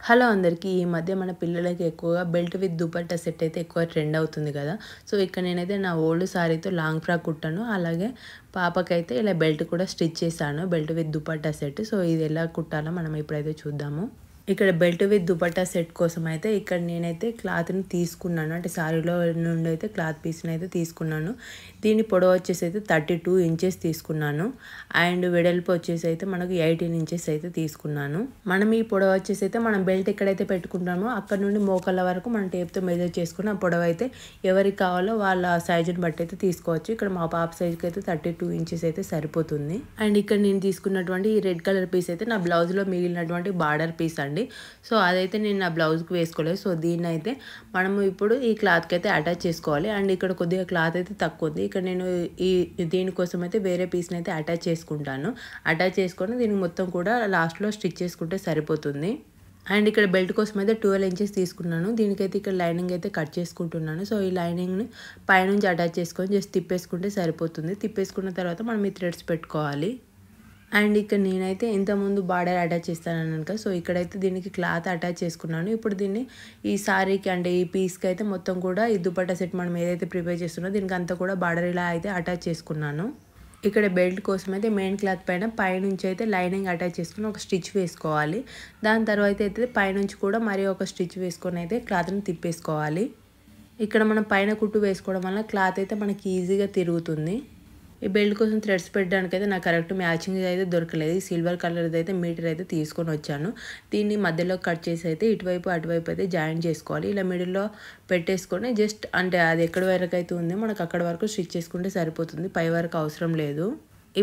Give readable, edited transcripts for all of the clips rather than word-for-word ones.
Hello అందరికీ ఈ మధ్య మన పిల్లలకి ఎక్కువగా బెల్ట్ విత్ దుపట్టా సెట్ అయితే ఎక్కువ ట్రెండ్ అవుతుంది కదా. సో ఇక్కడ నేనైతే నా ఓల్డ్ సారీతో లాంగ్ ఫ్రాక్ కుట్టాను. అలాగే పాపకైతే ఇలా బెల్ట్ కూడా స్టిచ్ చేశాను, belt with dupatta set. So ఇది ఎలా కుట్టాలో మనం ఇప్పుడైతే చూద్దాము. ఇక్కడ బెల్ట్ విత్ దుపట్టా సెట్ కోసం అయితే ఇక్కడ నేనైతే క్లాత్ని తీసుకున్నాను, అంటే సారీలో నుండి అయితే క్లాత్ పీస్ని అయితే తీసుకున్నాను. దీని పొడవు వచ్చేసి అయితే 32 ఇంచెస్ తీసుకున్నాను. అండ్ వెడల్పు వచ్చేసి అయితే మనకు 18 ఇంచెస్ అయితే తీసుకున్నాను. మనం ఈ పొడవు వచ్చేసి అయితే మనం బెల్ట్ ఎక్కడైతే పెట్టుకుంటామో అక్కడ నుండి మోకాళ్ళ వరకు మనం టేప్తో మెజర్ చేసుకుని ఆ పొడవు అయితే ఎవరికి కావాలో వాళ్ళ సైజుని బట్టి అయితే తీసుకోవచ్చు. ఇక్కడ మా పాప సైజుకి అయితే 32 ఇంచెస్ అయితే సరిపోతుంది. అండ్ ఇక్కడ నేను తీసుకున్నటువంటి ఈ రెడ్ కలర్ పీస్ అయితే నా బ్లౌజ్లో మిగిలినటువంటి బార్డర్ పీస్ అండి. సో అదైతే నేను నా బ్లౌజ్కి వేసుకోలేదు. సో దీన్ని అయితే మనము ఇప్పుడు ఈ క్లాత్కి అయితే అటాచ్ చేసుకోవాలి. అండ్ ఇక్కడ కొద్దిగా క్లాత్ అయితే తక్కువ ఉంది. ఇక్కడ నేను దీనికోసం అయితే వేరే పీస్ని అయితే అటాచ్ చేసుకుంటాను. అటాచ్ చేసుకొని దీనికి మొత్తం కూడా లాస్ట్లో స్టిచ్ చేసుకుంటే సరిపోతుంది. అండ్ ఇక్కడ బెల్ట్ కోసం అయితే 12 ఇంచెస్ తీసుకున్నాను. దీనికైతే ఇక్కడ లైనింగ్ అయితే కట్ చేసుకుంటున్నాను. సో ఈ లైనింగ్ని పైనుంచి అటాచ్ చేసుకొని జస్ట్ తిప్పేసుకుంటే సరిపోతుంది. తిప్పేసుకున్న తర్వాత మనం ఈ థ్రెడ్స్ పెట్టుకోవాలి. అండ్ ఇక్కడ నేనైతే ఇంతకుముందు బార్డర్ అటాచ్ చేస్తాను కదా. సో ఇక్కడైతే దీనికి క్లాత్ అటాచ్ చేసుకున్నాను. ఇప్పుడు దీన్ని ఈ సారీకి అంటే ఈ పీస్కి అయితే మొత్తం కూడా ఈ దుపట్టా సెట్ మనం ఏదైతే ప్రిపేర్ చేస్తున్నామో దీనికి అంతా కూడా బార్డర్ ఇలా అయితే అటాచ్ చేసుకున్నాను. ఇక్కడ బెల్ట్ కోసం అయితే మెయిన్ క్లాత్ పైనుంచి అయితే లైనింగ్ అటాచ్ చేసుకుని ఒక స్టిచ్ వేసుకోవాలి. దాని తర్వాత అయితే పైనుంచి కూడా మరి ఒక స్టిచ్ వేసుకొని అయితే క్లాత్ని తిప్పేసుకోవాలి. ఇక్కడ మనం పైన కుట్టు వేసుకోవడం వల్ల క్లాత్ అయితే మనకి ఈజీగా తిరుగుతుంది. ఈ బెల్ట్ కోసం థ్రెడ్స్ పెట్టడానికి అయితే నాకు కరెక్ట్ మ్యాచింగ్ అయితే దొరకలేదు. సిల్వర్ కలర్ది అయితే మీటర్ అయితే తీసుకొని వచ్చాను. దీన్ని మధ్యలో కట్ చేసి అయితే ఇటువైపు అటువైపు అయితే జాయిన్ చేసుకోవాలి. ఇలా మిడిల్లో పెట్టేసుకొని జస్ట్ అంటే అది ఎక్కడి వరకు అయితే ఉందో మనకు అక్కడ వరకు స్టిచ్ చేసుకుంటే సరిపోతుంది, పై వరకు అవసరం లేదు.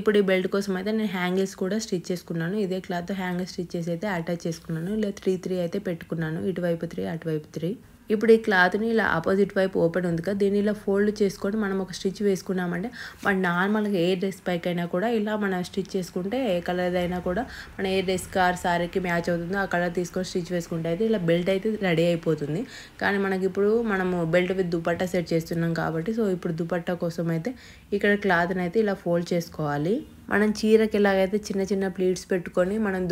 ఇప్పుడు ఈ బెల్ట్ కోసం అయితే నేను హ్యాంగిల్స్ కూడా స్టిచ్ చేసుకున్నాను. ఇదే క్లాత్ హ్యాంగిల్ స్టిచ్ చేసి అయితే అటాచ్ చేసుకున్నాను. ఇలా 3 అయితే పెట్టుకున్నాను, ఇటువైపు 3 అటువైపు 3. ఇప్పుడు ఈ క్లాత్ని ఇలా ఆపోజిట్ వైపు ఓపెన్ ఉంది కదా, దీన్ని ఇలా ఫోల్డ్ చేసుకొని మనం ఒక స్టిచ్ వేసుకున్నామంటే మన నార్మల్గా ఏ డ్రెస్ పైకైనా కూడా ఇలా మనం స్టిచ్ చేసుకుంటే ఏ కలర్ అయినా కూడా మన ఏ డ్రెస్కి ఆర్ సారీకి మ్యాచ్ అవుతుందో ఆ కలర్ తీసుకొని స్టిచ్ వేసుకుంటే అయితే ఇలా బెల్ట్ అయితే రెడీ అయిపోతుంది. కానీ మనకి ఇప్పుడు మనము బెల్ట్ విత్ దుపట్టా సెట్ చేస్తున్నాం కాబట్టి సో ఇప్పుడు దుపట్టా కోసం అయితే ఇక్కడ క్లాత్ని అయితే ఇలా ఫోల్డ్ చేసుకోవాలి. మనం చీరకి ఎలాగైతే చిన్న చిన్న ప్లీట్స్ పెట్టుకొని మనం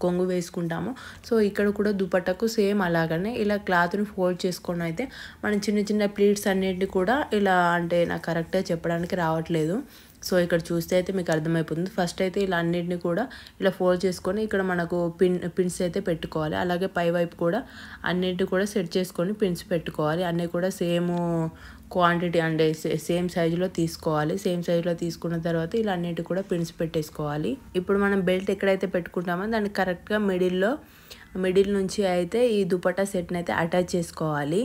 కొంగు వేసుకుంటామో సో ఇక్కడ కూడా దుపట్టకు సేమ్ అలాగనే ఇలా క్లాత్ని ఫోల్డ్ చేసుకొని అయితే మనం చిన్న చిన్న ప్లీట్స్ అన్నింటినీ కూడా ఇలా, అంటే నాకు కరెక్ట్గా చెప్పడానికి రావట్లేదు. సో ఇక్కడ చూస్తే అయితే మీకు అర్థమైపోతుంది. ఫస్ట్ అయితే ఇలా అన్నింటినీ కూడా ఇలా ఫోల్డ్ చేసుకొని ఇక్కడ మనకు పిన్స్ అయితే పెట్టుకోవాలి. అలాగే పై వైపు కూడా అన్నింటినీ కూడా సెట్ చేసుకొని పిన్స్ పెట్టుకోవాలి. అన్నీ కూడా సేమ్ క్వాంటిటీ అంటే సేమ్ సైజులో తీసుకోవాలి. సేమ్ సైజులో తీసుకున్న తర్వాత ఇలా అన్నిటి కూడా పిన్స్ పెట్టేసుకోవాలి. ఇప్పుడు మనం బెల్ట్ ఎక్కడైతే పెట్టుకుంటామో దానికి కరెక్ట్గా మిడిల్ నుంచి అయితే ఈ దుపట్టా సెట్ని అయితే అటాచ్ చేసుకోవాలి.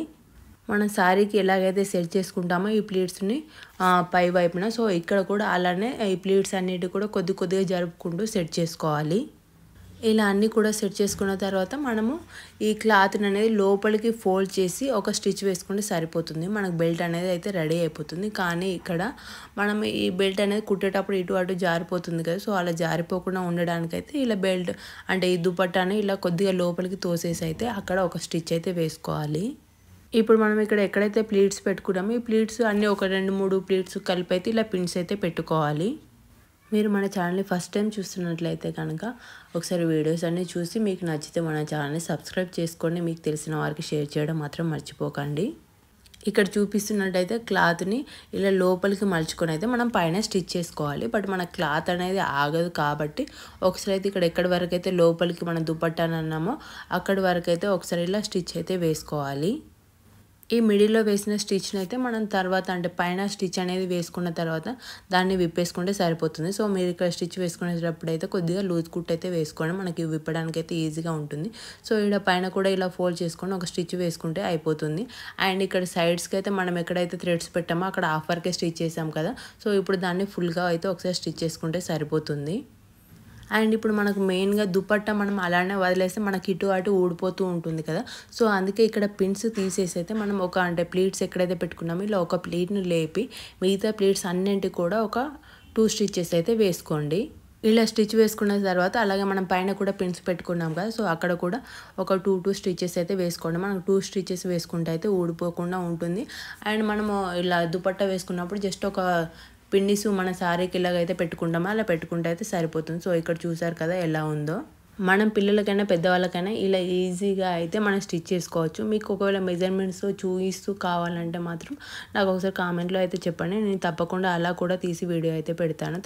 మనం శారీకి ఎలాగైతే సెట్ చేసుకుంటామో ఈ ప్లీట్స్ని పై వైపున, సో ఇక్కడ కూడా అలానే ఈ ప్లీట్స్ అన్నిటి కూడా కొద్దిగా జరుపుకుంటూ సెట్ చేసుకోవాలి. ఇలా అన్నీ కూడా సెట్ చేసుకున్న తర్వాత మనము ఈ క్లాత్ని అనేది లోపలికి ఫోల్డ్ చేసి ఒక స్టిచ్ వేసుకుంటే సరిపోతుంది. మనకు బెల్ట్ అనేది అయితే రెడీ అయిపోతుంది. కానీ ఇక్కడ మనం ఈ బెల్ట్ అనేది కుట్టేటప్పుడు ఇటు అటు జారిపోతుంది కదా, సో అలా జారిపోకుండా ఉండడానికైతే ఇలా బెల్ట్ అంటే ఈ దుపట్టాని ఇలా కొద్దిగా లోపలికి తోసేసి అయితే అక్కడ ఒక స్టిచ్ అయితే వేసుకోవాలి. ఇప్పుడు మనం ఇక్కడ ఎక్కడైతే ప్లీట్స్ పెట్టుకున్నామో ఈ ప్లీట్స్ అన్నీ ఒక 2-3 ప్లీట్స్ కలిపి అయితే ఇలా పిన్స్ అయితే పెట్టుకోవాలి. మీరు మన ఛానల్ని ఫస్ట్ టైం చూస్తున్నట్లయితే కనుక ఒకసారి వీడియోస్ అన్నీ చూసి మీకు నచ్చితే మన ఛానల్ని సబ్స్క్రైబ్ చేసుకోండి. మీకు తెలిసిన వారికి షేర్ చేయడం మాత్రం మర్చిపోకండి. ఇక్కడ చూపిస్తున్నట్టయితే క్లాత్ని ఇలా లోపలికి మలుచుకొని అయితే మనం పైన స్టిచ్ చేసుకోవాలి. బట్ మన క్లాత్ అనేది ఆగదు కాబట్టి ఒకసారి అయితే ఇక్కడ ఎక్కడి వరకు అయితే లోపలికి మనం దుపట్టాని అన్నామో అక్కడి వరకు అయితే ఒకసారి ఇలా స్టిచ్ అయితే వేసుకోవాలి. ఈ మిడిల్లో వేసిన స్టిచ్ని అయితే మనం తర్వాత అంటే పైన స్టిచ్ అనేది వేసుకున్న తర్వాత దాన్ని విప్పేసుకుంటే సరిపోతుంది. సో మీరు ఇక్కడ స్టిచ్ వేసుకునేటప్పుడు అయితే కొద్దిగా లూజ్ కుట్ అయితే వేసుకోండి, మనకి విప్పడానికి అయితే ఈజీగా ఉంటుంది. సో ఇక్కడ పైన కూడా ఇలా ఫోల్డ్ చేసుకొని ఒక స్టిచ్ వేసుకుంటే అయిపోతుంది. అండ్ ఇక్కడ సైడ్స్కి అయితే మనం ఎక్కడైతే థ్రెడ్స్ పెట్టామో అక్కడ హాఫ్ వరకే స్టిచ్ చేసాం కదా, సో ఇప్పుడు దాన్ని ఫుల్గా అయితే ఒకసారి స్టిచ్ చేసుకుంటే సరిపోతుంది. అండ్ ఇప్పుడు మనకు మెయిన్గా దుపట్టా మనం అలానే వదిలేస్తే మనకి ఇటు అటు ఊడిపోతూ ఉంటుంది కదా, సో అందుకే ఇక్కడ పిన్స్ తీసేసి అయితే మనం ఒక అంటే ప్లీట్స్ ఎక్కడైతే పెట్టుకున్నామో ఇలా ఒక ప్లీట్ని లేపి మిగతా ప్లీట్స్ అన్నింటి కూడా ఒక 2 స్టిచెస్ అయితే వేసుకోండి. ఇలా స్టిచ్ వేసుకున్న తర్వాత అలాగే మనం పైన కూడా పిన్స్ పెట్టుకున్నాం కదా, సో అక్కడ కూడా ఒక 2 స్టిచెస్ అయితే వేసుకోండి. మనం 2 స్టిచెస్ వేసుకుంటే అయితే ఊడిపోకుండా ఉంటుంది. అండ్ మనము ఇలా దుపట్టా వేసుకున్నప్పుడు జస్ట్ ఒక పిన్నిసు మన సారీకి ఇలాగైతే పెట్టుకుంటామో అలా పెట్టుకుంటే అయితే సరిపోతుంది. సో ఇక్కడ చూసారు కదా ఎలా ఉందో. మనం పిల్లలకైనా పెద్దవాళ్ళకైనా ఇలా ఈజీగా అయితే మనం స్టిచ్ చేసుకోవచ్చు. మీకు ఒకవేళ మెజర్మెంట్స్ చూపిస్తూ కావాలంటే మాత్రం నాకు ఒకసారి కామెంట్లో అయితే చెప్పండి. నేను తప్పకుండా అలా కూడా తీసి వీడియో అయితే పెడతాను.